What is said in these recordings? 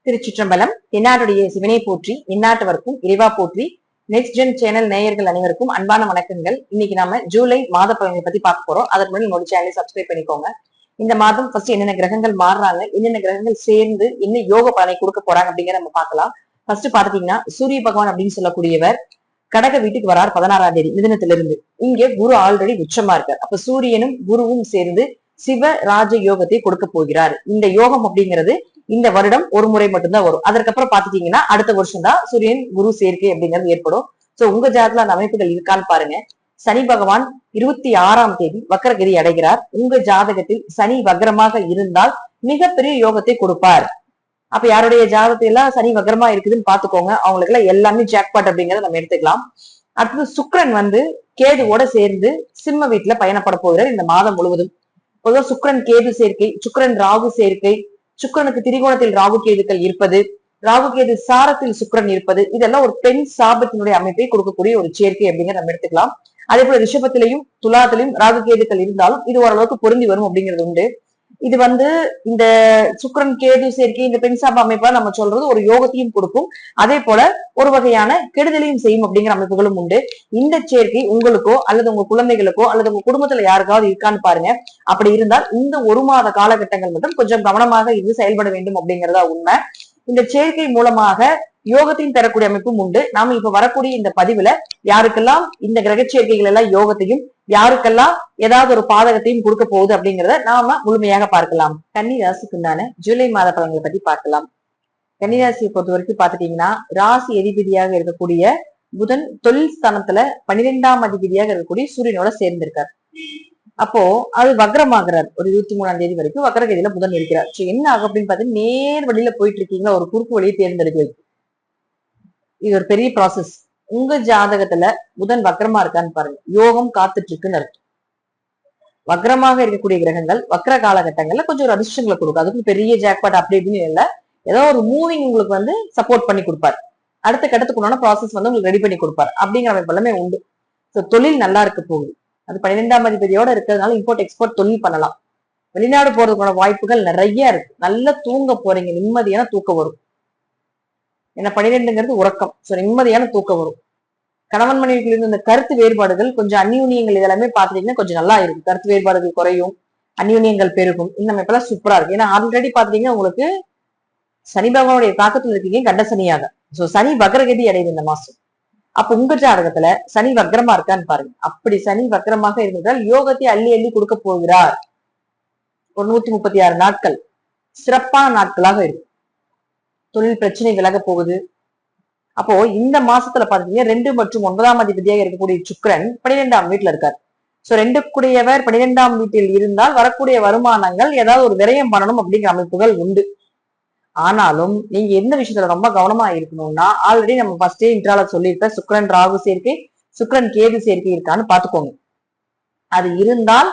திருச்சிற்றம்பலம். எந்நாட்டுடைய சிவனை போற்றி, எந்நாட்டவருக்கும் இறைவா போற்றி. நெக்ஸ்ட் ஜென் சேனல் நேயர்கள் அனைவருக்கும் அன்பான வணக்கங்கள். இன்னைக்கு நாம ஜூலை மாத பலன்களை பத்தி பார்க்க போறோம். அதற்கு முன்னாடி நம்மளோட சேனலை சப்ஸ்கிரைப் பண்ணிக்கோங்க. இந்த மாதம் ஃபர்ஸ்ட் என்னென்ன கிரகங்கள் மாறுறாங்க, என்னென்ன கிரகங்கள் சேர்ந்து என்ன யோக பலனை கொடுக்க போறாங்க அப்படிங்கிற நம்ம பார்க்கலாம். ஃபர்ஸ்ட் பாத்தீங்கன்னா சூரிய பகவான் அப்படின்னு சொல்லக்கூடியவர் கடக வீட்டுக்கு வரார் 16ஆம் தேதி மிதுனத்திலிருந்து. இங்க குரு ஆல்ரெடி உச்சமா இருக்கார். அப்ப சூரியனும் குருவும் சேர்ந்து சிவ ராஜ யோகத்தை கொடுக்க போகிறார். இந்த யோகம் அப்படிங்கிறது இந்த வருடம் ஒரு முறை மட்டும்தான் வரும். அதற்கப்புறம் பாத்துட்டீங்கன்னா அடுத்த வருஷம் தான் சூரியன் குரு சேர்க்கை அப்படிங்கிறது ஏற்படும். சோ உங்க ஜாதகத்துல அந்த அமைப்புகள் இருக்கான்னு பாருங்க. சனி பகவான் 26ஆம் தேதி வக்ரகதி அடைகிறார். உங்க ஜாதகத்தில் சனி வக்ரமாக இருந்தால் மிகப்பெரிய யோகத்தை கொடுப்பார். அப்ப யாருடைய ஜாதகத்தை எல்லாம் சனி வக்ரமா இருக்குதுன்னு பாத்துக்கோங்க. அவங்களுக்கு எல்லாம் எல்லாமே ஜாக்பாட் அப்படிங்கறத நம்ம எடுத்துக்கலாம். அடுத்தது சுக்கிரன் கேதுவோட சேர்ந்து சிம்ம வீட்டுல பயணப்பட போகிறார் இந்த மாதம் முழுவதும். பொதுவாக சுக்கிரன் கேது சேர்க்கை, சுக்கிரன் ராகு சேர்க்கை, சுக்கிரனுக்கு திரிகோணத்தில் ராகு கேதுக்கள் இருப்பது, ராகு கேது சாரத்தில் சுக்கிரன் இருப்பது, இதெல்லாம் ஒரு பெண் சாபத்தினுடைய அமைப்பை கொடுக்கக்கூடிய ஒரு சேர்க்கை அப்படிங்கிற நம்ம எடுத்துக்கலாம். அதே போல ரிஷபத்திலையும் துலாத்திலையும் ராகு கேதுக்கள் இருந்தாலும் இது ஓரளவுக்கு பொருந்தி வரும் அப்படிங்கிறது உண்டு. இது இந்த சுக்கிரன் கேது சேர்க்கை, இந்த பெண் சாப அமைப்பா நம்ம சொல்றது ஒரு யோகத்தையும் கொடுக்கும், அதே போல ஒரு வகையான கெடுதலையும் செய்யும் அப்படிங்கிற அமைப்புகளும் உண்டு. இந்த சேர்க்கை உங்களுக்கோ அல்லது உங்க குழந்தைகளுக்கோ அல்லது உங்க குடும்பத்துல யாருக்காவது இருக்கான்னு பாருங்க. அப்படி இருந்தால் இந்த ஒரு மாத காலகட்டங்கள் மட்டும் கொஞ்சம் கவனமாக இது செயல்பட வேண்டும் அப்படிங்கிறதா உண்மை. இந்த சேர்க்கை மூலமாக யோகத்தையும் தரக்கூடிய அமைப்பும் உண்டு. நாம இப்ப வரக்கூடிய இந்த பதிவுல யாருக்கெல்லாம் இந்த கிரக சேர்க்கைகள் எல்லாம் யோகத்தையும், யாருக்கெல்லாம் ஏதாவது ஒரு பாதகத்தையும் கொடுக்க போகுது அப்படிங்கிறத நாம முழுமையாக பார்க்கலாம். கன்னி ராசிக்குண்டான ஜூலை மாத பலன்களை பத்தி பார்க்கலாம். கன்னிராசியை பொறுத்த வரைக்கும் பாத்துட்டீங்கன்னா ராசி அதிபதியாக இருக்கக்கூடிய புதன் தொழில் ஸ்தானத்துல 12ஆம் அதிபதியாக இருக்கக்கூடிய சூரியனோட சேர்ந்திருக்கார். அப்போ அது வக்ரமாகிறார். ஒரு 23ஆம் தேதி வரைக்கும் வக்ரகதியில புதன் இருக்கிறார். என்ன ஆகும் அப்படின்னு பாத்தீங்கன்னா நேர் வழியில போயிட்டு இருக்கீங்களா, ஒரு குறுக்கு வழியை தேர்ந்தெடுக்கிறது. இது ஒரு பெரிய ப்ராசஸ். உங்க ஜாதகத்துல புதன் வக்ரமா இருக்கான்னு பாருங்க. யோகம் காத்துட்டு இருக்குன்னு அர்த்தம். வக்ரமாக இருக்கக்கூடிய கிரகங்கள் வக்ர காலகட்டங்கள்ல கொஞ்சம் ஒரு அதிர்ஷ்டங்களை கொடுக்கும். அதுக்கு பெரிய ஜாக்பாட் அப்படி இப்படின்னு இல்லை, ஏதோ ஒரு மூவிங் உங்களுக்கு சப்போர்ட் பண்ணி கொடுப்பாரு. அடுத்த கட்டத்துக்குள்ளான ப்ராசஸ் உங்களுக்கு ரெடி பண்ணி கொடுப்பாரு. அப்படிங்கிற அமைப்பு எல்லாமே உண்டு. தொழில் நல்லா இருக்க போகுது. அது 12ஆம் அதிபதியோட இருக்கிறதுனால இம்போர்ட் எக்ஸ்போர்ட் தொழில் பண்ணலாம். வெளிநாடு போறதுக்கான வாய்ப்புகள் நிறைய இருக்கு. நல்லா தூங்க போறீங்க, நிம்மதியான தூக்கம் வரும். ஏன்னா 12ங்கிறது உறக்கம். நிம்மதியான தூக்கம் வரும். கணவன் மனைவிக்கு இந்த கருத்து வேறுபாடுகள், கொஞ்சம் அந்யூன்யங்கள் இதெல்லாமே பாத்துட்டீங்கன்னா கொஞ்சம் நல்லா இருக்கும். கருத்து வேறுபாடுகள் குறையும், அந்யூன்யங்கள் பெருகும். இந்த அமைப்பெல்லாம் சூப்பரா இருக்கு. ஏன்னா ஆல்ரெடி பாத்தீங்கன்னா உங்களுக்கு சனி பகவானுடைய தாக்கத்துல இருக்கீங்க கண்ட சனியாக. சனி வக்ரகதி அடையுது இந்த மாசம். அப்ப உங்க ஜாதகத்துல சனி வக்ரமா இருக்கான்னு பாருங்க. அப்படி சனி வக்ரமாக இருந்தால் யோகத்தை அள்ளி அள்ளி கொடுக்க போகிறார். ஒரு 136 நாட்கள் சிறப்பான நாட்களாக இருக்கும். தொழில் பிரச்சனை விலக போகுது. அப்போ இந்த மாசத்துல பாத்தீங்கன்னா 2 மற்றும் 9ஆம் அதிபதியாக இருக்கக்கூடிய சுக்கிரன் 12ஆம் வீட்டுல இருக்காரு. ரெண்டு கூடியவர் 12ஆம் வீட்டில் இருந்தால் வரக்கூடிய வருமானங்கள் ஏதாவது ஒரு விரயம் பண்ணணும் அப்படிங்கிற அமைப்புகள் உண்டு. ஆனாலும் நீங்க எந்த விஷயத்துல ரொம்ப கவனமா இருக்கணும்னா, ஆல்ரெடி நம்ம ஃபர்ஸ்டே இன்ட்ரால சொல்லியிருக்க சுக்கிரன் ராகு சேர்க்கை, சுக்கிரன் கேது சேர்க்கை இருக்கான்னு பாத்துக்கோங்க. அது இருந்தால்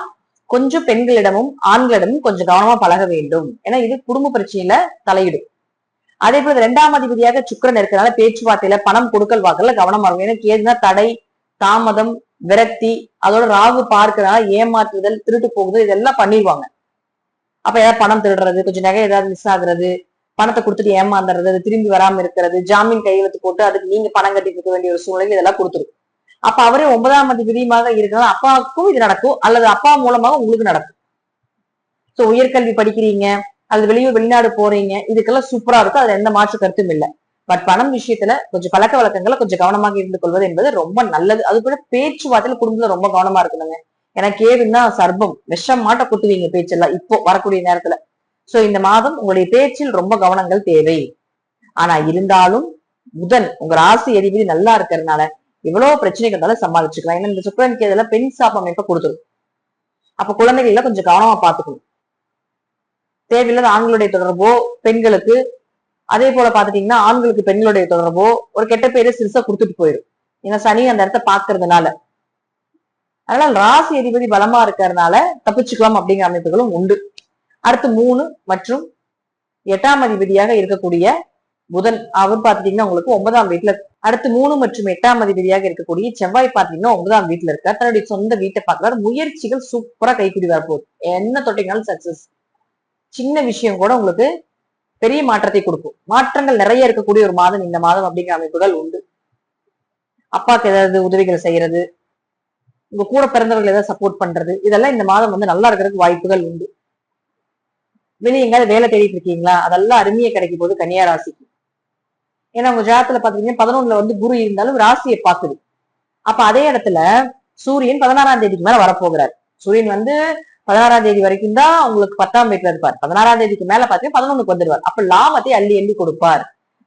கொஞ்சம் பெண்களிடமும் ஆண்களிடமும் கொஞ்சம் கவனமா பழக வேண்டும். ஏன்னா இது குடும்ப பிரச்சனையில தலையிடும். அதே போல 2ஆம் அதிபதியாக சுக்கிரன் இருக்கிறதுனால பேச்சுவார்த்தையில பணம் கொடுக்கல் வாக்கல கவனமா இருக்கும். ஏன்னா கேதுனா தடை, தாமதம், விரக்தி, அதோட ராகு பார்க்கிறதுனால ஏமாற்றுதல், திருட்டு போகுது, இதெல்லாம் பண்ணிடுவாங்க. அப்ப ஏதாவது பணம் திருடுறது, கொஞ்சம் நகை ஏதாவது மிஸ் ஆகுறது, பணத்தை கொடுத்துட்டு ஏமாந்துறது, அது திரும்பி வராம இருக்கிறது, ஜாமீன் கையெழுத்து போட்டு அதுக்கு நீங்க பணம் கட்டிட்டு இருக்க வேண்டிய ஒரு சூழ்நிலை இதெல்லாம் கொடுத்துரும். அப்ப அவரே 9ஆம் அதிபதியாக இருக்கிறது அப்பாவுக்கும் இது நடக்கும், அல்லது அப்பா மூலமாக உங்களுக்கு நடக்கும். உயர்கல்வி படிக்கிறீங்க அல்லது வெளிநாடு போறீங்க, இதுக்கெல்லாம் சூப்பரா இருக்கும். அதுல எந்த மாற்று கருத்தும் இல்லை. பட் பணம் விஷயத்துல கொஞ்சம் பழக்க வழக்கங்களை கொஞ்சம் கவனமாக இருந்து கொள்வது என்பது ரொம்ப நல்லது. அது கூட பேச்சுவார்த்தையில குடும்பத்துல ரொம்ப கவனமா இருக்கணுங்க. ஏன்னா கேதுன்னா சர்ப்பம், விஷம் மாட்ட குத்துவீங்க பேச்செல்லாம் இப்போ வரக்கூடிய நேரத்துல. இந்த மாதம் உங்களுடைய பேச்சில் ரொம்ப கவனங்கள் தேவை. ஆனா இருந்தாலும் புதன் உங்க ராசி அதிபதி நல்லா இருக்கிறதுனால எவ்வளவு பிரச்சனைகள் இருந்தாலும் சமாளிச்சுக்கலாம். ஏன்னா இந்த சுக்கிரன் கேதுல பெண் சாப அமைப்பை கொடுத்துரும். அப்ப குழந்தைகள் கொஞ்சம் கவனமா பாத்துக்கணும். தேவையில்லாத ஆண்களுடைய தொடர்போ பெண்களுக்கு, அதே போல பாத்துட்டீங்கன்னா ஆண்களுக்கு பெண்களுடைய தொடர்போ ஒரு கெட்ட பேரை சிறுசா கொடுத்துட்டு போயிடும். ஏன்னா சனி அந்த இடத்த பாக்குறதுனால. அதனால ராசி அதிபதி பலமா இருக்கிறதுனால தப்பிச்சுக்கலாம் அப்படிங்கிற அமைப்புகளும் உண்டு. அடுத்து 3 மற்றும் 8ஆம் அதிபதியாக இருக்கக்கூடிய புதன், அவர் பாத்துட்டீங்கன்னா உங்களுக்கு 9ஆம் வீட்டுல. அடுத்து 3 மற்றும் 8ஆம் அதிபதியாக இருக்கக்கூடிய செவ்வாய் பாத்தீங்கன்னா 9ஆம் வீட்டுல இருக்கார். தன்னுடைய சொந்த வீட்டை பார்க்கிறார். முயற்சிகள் சூப்பரா கைக்கூடி வரப்போகுது. என்ன தொட்டிங்கனாலும் சக்சஸ். சின்ன விஷயம் கூட உங்களுக்கு பெரிய மாற்றத்தை கொடுக்கும். மாற்றங்கள் நிறைய இருக்கக்கூடிய ஒரு மாதம் இந்த மாதம் அப்படிங்கிற அமைப்புகள் உண்டு. அப்பாக்கு ஏதாவது உதவிகள் செய்யறது, உங்க கூட பிறந்தவர்கள் ஏதாவது சப்போர்ட் பண்றது, இதெல்லாம் இந்த மாதம் வந்து நல்லா இருக்கிறதுக்கு வாய்ப்புகள் உண்டு. வெளியே எங்கேயாவது வேலை தேடிட்டு இருக்கீங்களா, அதெல்லாம் அருமையா கிடைக்கும் போது கன்னியா ராசிக்கு. ஏன்னா உங்க ஜாதத்துல பாத்தீங்கன்னா 11ல வந்து குரு இருந்தாலும் ராசியை பாக்குது. அப்ப அதே இடத்துல சூரியன் 16ஆம் தேதிக்கு மேல வரப்போகிறார். சூரியன் வந்து 16ஆம் தேதி வரைக்கும் தான் உங்களுக்கு 10ஆம் வீட்டுல இருப்பார். 16ஆம் தேதிக்கு மேல பாத்தீங்கன்னா 11க்கு வந்துடுவார். அப்ப லாபத்தை அள்ளி அள்ளி கொடுப்பார்.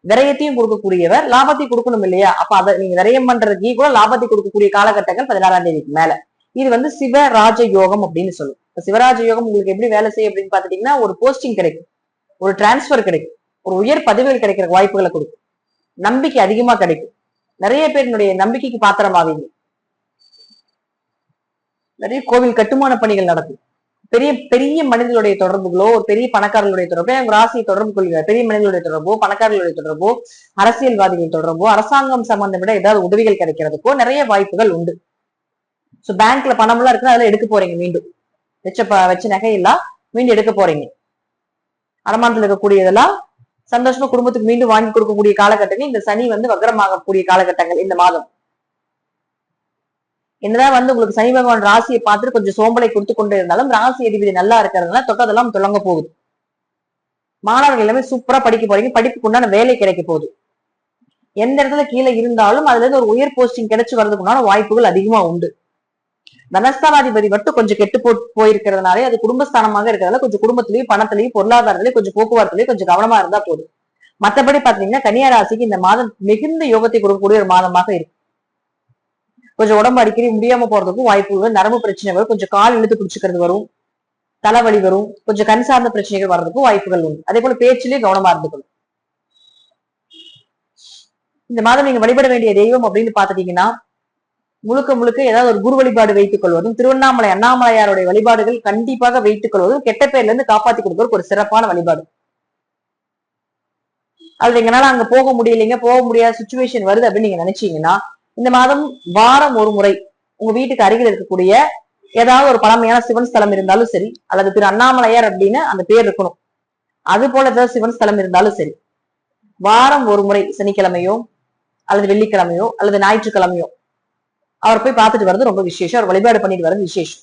விரயத்தையும் கொடுக்கக்கூடியவர், லாபத்தை கொடுக்கணும் இல்லையா? அப்ப அதை நீங்க விரயம் பண்றதுக்கு கூட லாபத்தை கொடுக்கக்கூடிய காலகட்டங்கள் 16ஆம் தேதிக்கு மேல. இது வந்து சிவராஜ யோகம் அப்படின்னு சொல்லும். சிவராஜ யோகம் உங்களுக்கு எப்படி வேலை செய்யும் அப்படின்னு பாத்துட்டீங்கன்னா, ஒரு போஸ்டிங் கிடைக்கும், ஒரு டிரான்ஸ்பர் கிடைக்கும், ஒரு உயர் பதவிகள் கிடைக்கிற வாய்ப்புகளை கொடுக்கும், நம்பிக்கை அதிகமா கிடைக்கும், நிறைய பேருடைய நம்பிக்கைக்கு பாத்திரமாவீங்க, நிறைய கோவில் கட்டுமான பணிகள் நடக்கும், பெரிய பெரிய மனிதர்களுடைய தொடர்புகளோ, ஒரு பெரிய பணக்காரர்களுடைய தொடர்போ, ராசியை தொடர்பு கொள்கிறார், பெரிய மனிதர்களுடைய தொடர்போ, பணக்காரர்களுடைய தொடர்போ, அரசியல்வாதிகள் தொடர்போ, அரசாங்கம் சம்பந்தம் விட ஏதாவது உதவிகள் கிடைக்கிறதுக்கோ நிறைய வாய்ப்புகள் உண்டு. சோ பேங்க்ல பணம் எல்லாம் இருக்கு, அதெல்லாம் எடுக்க போறீங்க, மீண்டும் வச்ச நகையெல்லாம் மீண்டும் எடுக்க போறீங்க. அடமானத்துல இருக்கக்கூடியதெல்லாம் சந்தோஷமா குடும்பத்துக்கு மீண்டும் வாங்கி கொடுக்கக்கூடிய காலகட்டங்கள், இந்த சனி வந்து வக்ரமாகக்கூடிய காலகட்டங்கள் இந்த மாதம். என்னதான் வந்து உங்களுக்கு சனி பகவான் ராசியை பார்த்துட்டு கொஞ்சம் சோம்பலை கொடுத்து கொண்டு இருந்தாலும், ராசி அதிபதி நல்லா இருக்கிறதுனால தொட்டதெல்லாம் தொடங்க போகுது. மாணவர்கள் எல்லாமே சூப்பரா படிக்க போறீங்க, படிப்புக்கு உண்டான வேலை கிடைக்க போகுது. எந்த இடத்துல கீழே இருந்தாலும் அதுல இருந்து ஒரு உயர் போஸ்டிங் கிடைச்சு வர்றதுக்குண்டான வாய்ப்புகள் அதிகமா உண்டு. தனஸ்தானாதிபதி மட்டும் கொஞ்சம் கெட்டு போயிருக்கிறதுனாலே, அது குடும்பஸ்தானமாக இருக்கிறதால கொஞ்சம் குடும்பத்திலையும் பணத்திலையும் பொருளாதாரத்திலையும் கொஞ்சம் போக்குவரத்துலயும் கொஞ்சம் கவனமா இருந்தா போதும். மற்றபடி பாத்தீங்கன்னா கன்னியா ராசிக்கு இந்த மாதம் மிகுந்த யோகத்தை கொடுக்கக்கூடிய ஒரு மாதமாக இருக்கு. கொஞ்சம் உடம்பு அடிக்கடி முடியாம போறதுக்கும் வாய்ப்புகள், நரம்பு பிரச்சனை வரும், கொஞ்சம் கால் இழுத்து பிடிச்சிக்கிறது வரும், தலைவலி வரும், கொஞ்சம் கண் சார்ந்த பிரச்சனைகள் வர்றதுக்கும் வாய்ப்புகள் உண்டு. அதே போல பேச்சிலேயே கவனமா இருந்துக்கணும். இந்த மாதம் நீங்க வழிபட வேண்டிய தெய்வம் அப்படின்னு பாத்துட்டீங்கன்னா, முழுக்க முழுக்க ஏதாவது ஒரு குரு வழிபாடு வைத்துக் கொள்வதும், திருவண்ணாமலை அண்ணாமலையாருடைய வழிபாடுகள் கண்டிப்பாக வைத்துக் கொள்வதும் கெட்ட பேர்ல இருந்து காப்பாத்தி கொடுப்பதற்கு ஒரு சிறப்பான வழிபாடு. அது எங்கனால அங்க போக முடியலைங்க, போக முடியாத சுச்சுவேஷன் வருது அப்படின்னு நீங்க நினைச்சீங்கன்னா, இந்த மாதம் வாரம் ஒரு முறை உங்க வீட்டுக்கு அருகில் இருக்கக்கூடிய ஏதாவது ஒரு பழமையான சிவன் ஸ்தலம் இருந்தாலும் சரி, அல்லது திரு அண்ணாமலையார் அப்படின்னு அந்த பேர் இருக்கணும், அது போல ஏதாவது சிவன் ஸ்தலம் இருந்தாலும் சரி, வாரம் ஒரு முறை சனிக்கிழமையோ அல்லது வெள்ளிக்கிழமையோ அல்லது ஞாயிற்றுக்கிழமையோ அவர் போய் பார்த்துட்டு வர்றது ரொம்ப விசேஷம். அவர் வழிபாடு பண்ணிட்டு வர்றது விசேஷம்.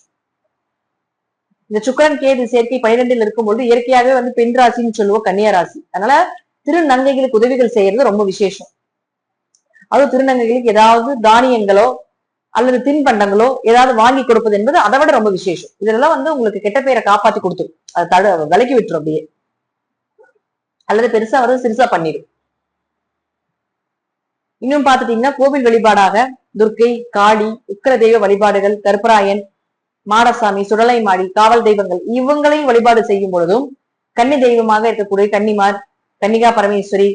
இந்த சுக்கிரன் கேது சேர்க்கை 12ல் இருக்கும்போது இயற்கையாகவே வந்து பெண் ராசின்னு சொல்லுவோம் கன்னியா ராசி. அதனால திருநங்கைகளுக்கு உதவிகள் செய்யறது ரொம்ப விசேஷம். அதுவும் திருநங்கைகளுக்கு ஏதாவது தானியங்களோ அல்லது தின்பண்டங்களோ ஏதாவது வாங்கி கொடுப்பது என்பது அதை விட ரொம்ப விசேஷம். இதெல்லாம் வந்து உங்களுக்கு கெட்ட பேரை காப்பாத்தி கொடுத்துரும், அதை விலக்கி விட்டுரும் அப்படியே, அல்லது பெருசா வந்து சிறுசா பண்ணிடும். இன்னும் பாத்துட்டீங்கன்னா கோவில் வழிபாடாக துர்க்கை, காளி, உக்கிர தெய்வ வழிபாடுகள், கருப்பராயன், மாடசாமி, சுடலை மாடி, காவல் தெய்வங்கள் இவங்களையும் வழிபாடு செய்யும் பொழுதும், கன்னி தெய்வமாக இருக்கக்கூடிய கன்னிமார், கன்னிகா பரமேஸ்வரி,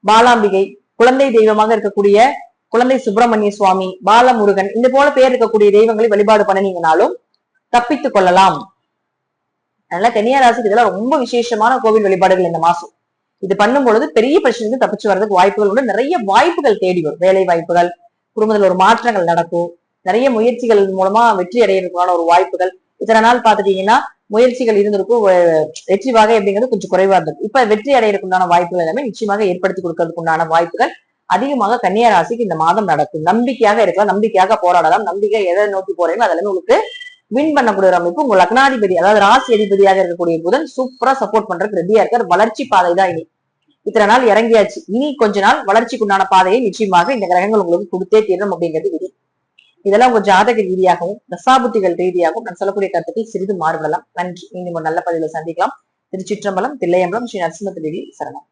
பாலாம்பிகை, குழந்தை தெய்வமாக இருக்கக்கூடிய குழந்தை சுப்பிரமணிய சுவாமி, பாலமுருகன், இந்த போல பேர் இருக்கக்கூடிய தெய்வங்களை வழிபாடு பண்ணினீங்கனாலும் தப்பித்துக் கொள்ளலாம். அதனால கன்னியா ராசிக்கு இதெல்லாம் ரொம்ப விசேஷமான கோவில் வழிபாடுகள் இந்த மாசம். இது பண்ணும் பொழுது பெரிய பிரச்சனைக்கு தப்பிச்சு வர்றதுக்கு வாய்ப்புகள் உண்டு. நிறைய வாய்ப்புகள் தேடி வரும், வேலை வாய்ப்புகள், குடும்பத்துல ஒரு மாற்றங்கள் நடக்கும், நிறைய முயற்சிகள் மூலமா வெற்றி அடையிறதுக்கான ஒரு வாய்ப்புகள். இத்தனை நாள் பாத்துட்டீங்கன்னா முயற்சிகள் இருந்திருக்கும், வெற்றி வாகை அப்படிங்கிறது கொஞ்சம் குறைவா இருந்திருக்கும். இப்ப வெற்றி அடையிறதுக்கு உண்டான வாய்ப்புகள் எல்லாமே நிச்சயமாக ஏற்படுத்தி கொடுக்கறதுக்கு உண்டான வாய்ப்புகள் அதிகமாக கன்னியா ராசிக்கு இந்த மாதம் நடக்கும். நம்பிக்கையாக இருக்கலாம், நம்பிக்கையாக போராடலாம், நம்பிக்கை எதை நோக்கி போறீங்களோ அதெல்லாமே உங்களுக்கு வின் பண்ணக்கூடிய ஒரு அமைப்பு. உங்க லக்னாதிபதி அதாவது ராசி அதிபதியாக இருக்கக்கூடிய புதன் சூப்பரா சப்போர்ட் பண்றதுக்கு ரெடியா இருக்கார். வளர்ச்சி பாதை தான் இனி. இத்தனை நாள் இறங்கியாச்சு, இனி கொஞ்ச நாள் வளர்ச்சிக்குண்டான பாதையை நிச்சயமாக இந்த கிரகங்கள் உங்களுக்கு கொடுத்தே தீரும் அப்படிங்கிறது விதி. இதெல்லாம் உங்க ஜாதக ரீதியாகவும் தசாபுத்திகள் ரீதியாகவும் நான் சொல்லக்கூடிய கருத்துக்கள் சிறிது மாறுபடலாம். நன்றி. மீண்டும் ஒரு நல்ல பதிவில் சந்திக்கலாம். திருச்சிற்றம்பலம், தில்லையம்பலம், ஸ்ரீ நரசிம்ம தேவி சரணம்.